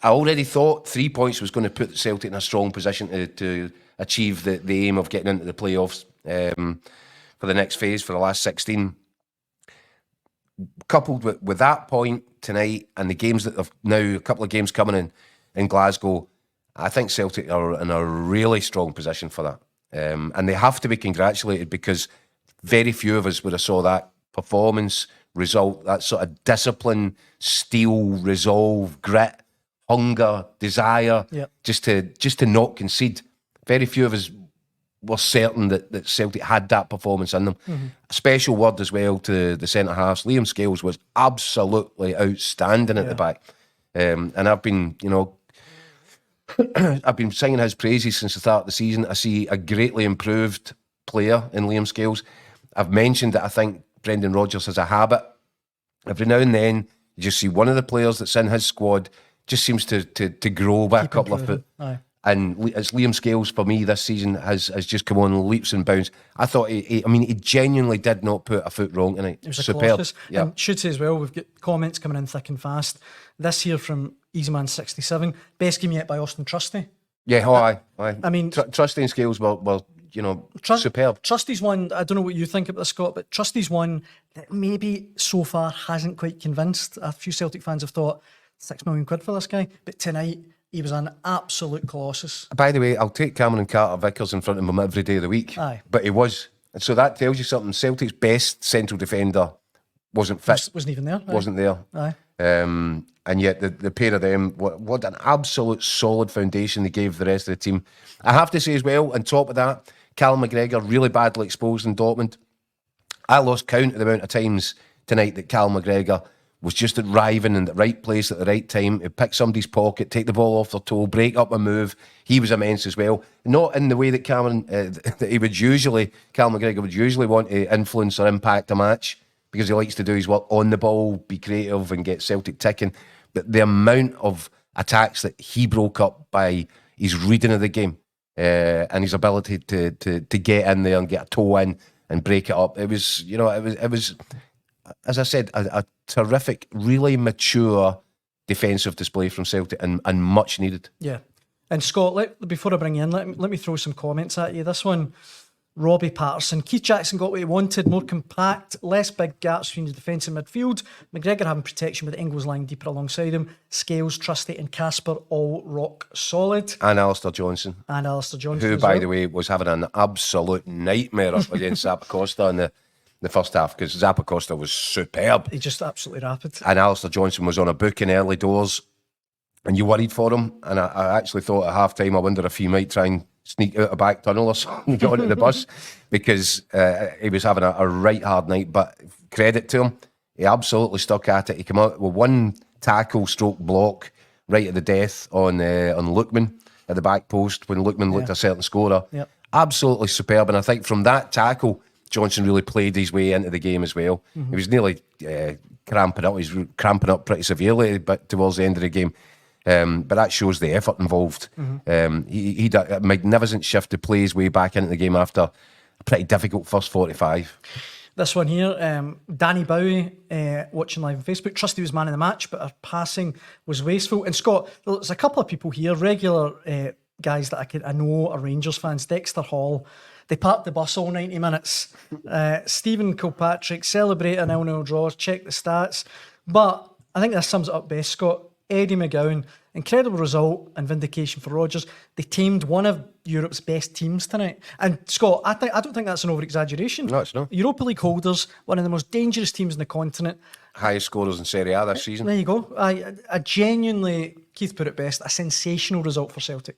I already thought 3 points was going to put Celtic in a strong position to achieve the aim of getting into the playoffs for the next phase, for the last 16. Coupled with that point tonight and the games that have now, a couple of games coming in Glasgow, I think Celtic are in a really strong position for that. And they have to be congratulated, because very few of us would have saw that performance, result, that sort of discipline, steel, resolve, grit, hunger, desire, just to not concede. Very few of us were certain that Celtic had that performance in them. Mm-hmm. A special word as well to the centre halves. Liam Scales was absolutely outstanding at the back, and I've been, I've been singing his praises since the start of the season. I see a greatly improved player in Liam Scales. I've mentioned that I think Brendan Rodgers has a habit. Every now and then, you just see one of the players that's in his squad just seems to grow by a couple of foot. Aye. And it's Liam Scales for me this season has just come on leaps and bounds. I thought he genuinely did not put a foot wrong tonight. It was superb. Yeah. And should say as well, we've got comments coming in thick and fast. This here from Easyman67, best game yet by Austin Trusty. Yeah, aye. I mean, Trusty and Scales were superb. Trusty's one, I don't know what you think about this, Scott, but Trusty's one that maybe so far hasn't quite convinced. A few Celtic fans have thought, £6 million for this guy, but tonight he was an absolute colossus. By the way, I'll take Cameron Carter-Vickers in front of him every day of the week. Aye. But he was. And so that tells you something. Celtic's best central defender wasn't fit. Wasn't even there. Wasn't there. Aye. And yet the pair of them, what an absolute solid foundation they gave the rest of the team. I have to say as well, on top of that, Callum McGregor really badly exposed in Dortmund. I lost count of the amount of times tonight that Callum McGregor was just arriving in the right place at the right time. He'd pick somebody's pocket, take the ball off their toe, break up a move. He was immense as well. Not in the way that Callum McGregor would usually want to influence or impact a match, because he likes to do his work on the ball, be creative and get Celtic ticking. But the amount of attacks that he broke up by his reading of the game and his ability to get in there and get a toe in and break it up. It was, as I said, a terrific, really mature defensive display from Celtic and much needed. Yeah. And Scott, before I bring you in, let me throw some comments at you. This one, Robbie Patterson. Keith Jackson got what he wanted, more compact, less big gaps between the defence and midfield. McGregor having protection with Ingles lying deeper alongside him. Scales, Trusty and Casper all rock solid. And Alistair Johnson. Who, by the way, was having an absolute nightmare up against Zappacosta in the first half, because Zappacosta was superb. He's just absolutely rapid. And Alistair Johnson was on a booking early doors, and you worried for him. And I actually thought at half-time, I wonder if he might try and sneak out a back tunnel or something and get onto the bus, because he was having a right hard night. But credit to him, he absolutely stuck at it. He came out with one tackle stroke block right at the death on Lookman at the back post when Lookman looked a certain scorer. Yep. Absolutely superb. And I think from that tackle, Johnson really played his way into the game as well. Mm-hmm. He was nearly cramping up. He was cramping up pretty severely, but towards the end of the game. But that shows the effort involved. Mm-hmm. He did a magnificent shift to play his way back into the game after a pretty difficult first 45. This one here, Danny Bowie, watching live on Facebook. Trusty was man of the match, but our passing was wasteful. And Scott, there's a couple of people here, regular guys that I know are Rangers fans. Dexter Hall. They parked the bus all 90 minutes. Stephen Kilpatrick, celebrate a 0-0 draw, check the stats. But I think this sums it up best, Scott. Eddie McGowan, incredible result and vindication for Rodgers. They tamed one of Europe's best teams tonight. And Scott, I don't think that's an over-exaggeration. No, it's not. Europa League holders, one of the most dangerous teams in the continent. Highest scorers in Serie A this season. There you go. I genuinely, Keith put it best, a sensational result for Celtic.